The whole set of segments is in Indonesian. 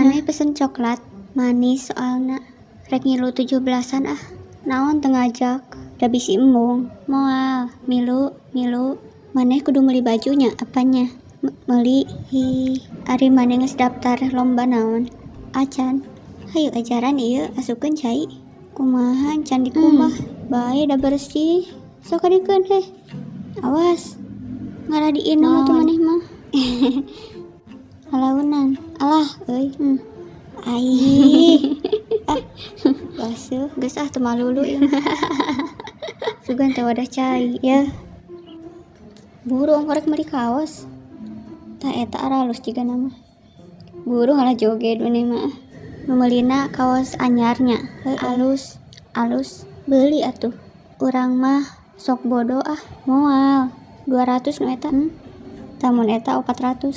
Maneh pesen coklat manis soalna rek ngilu 17-an ah. Naon teu ngajak, da bisi embung. Moal milu. Maneh kudu meuli bajunya apanya? Meuli ari maneh geus daftar lomba naon? Acan. Hayu ajaran ieu asupkeun cai. Kumaha can dikumbah? Bae da bersih. Sok adikeun heh. Awas. Ngaradiin atuh maneh mah. Halaunan. Alah euy. Ai. Basuh, geus ah teu malulu ieu. Sugan teh wadah cai ya. Buru ongkorek meuli kaos. Tah eta aralus jiga nama. Buru ngalah joget maneh mah. Nu meulina kaos anyarnya. Alus. Beuli atuh. Urang mah sok bodo ah. Moal 200 nu eta. Tamun eta 400.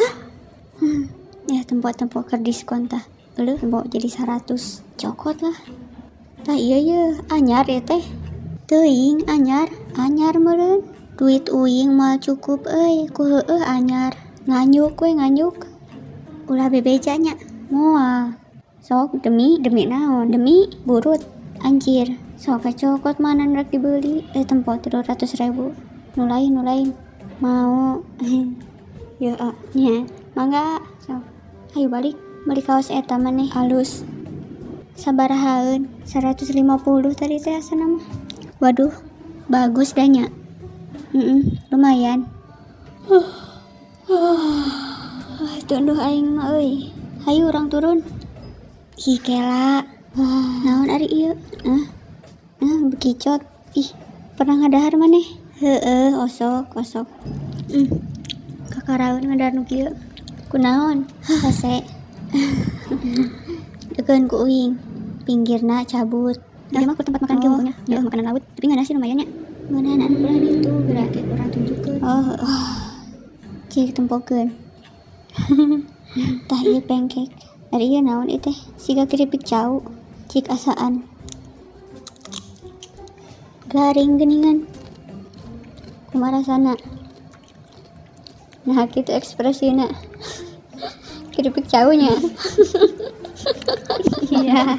Ya tempo keur diskon tah. Eueuh bawa jadi 100. Cokot lah. Tah ieu anyar ya teh. Teuing anyar meureun. Duit uing moal cukup euy. Ku heueuh anyar. Nganyuk we nganyuk. Ulah bebejanya. Moal. Sok demi naon? Demi burut. Anjir. Sok cokot manan rek dibeuli. Tempo 300.000. Nu lain. Mau. Ya nya. Mangga. Sok. Ayo balik. Beli kaos eta maneh halus. Sabarahaeun? 150 tadi teh asana mah. Waduh, bagus dah nya. Lumayan. Tunduh aing mah euy. Hayu urang turun. Ih kela. Naon ari ieu? Bekicot. Ih, pernah ngadahar maneh? Heueuh, osok. Kakaraeun ngadahar nu kieu. Kunaon? Hese. Dekeun ku uing. Pinggirna cabut. Dia mah ku tempat makan kieu punya. Dia makanan laut, tapi ngana sih lumayan nya. Ngeunaan anu ulah ditu, geura ge kurang tunjukkeun. Cik tempokeun. Tah ieu pancake. Ari ieu naon ieu teh? Siga keripik cau. Cik asaan. Garing geuningan. Kumaha rasana? Nah kitu ekspresina. Keripik caunya. Iya.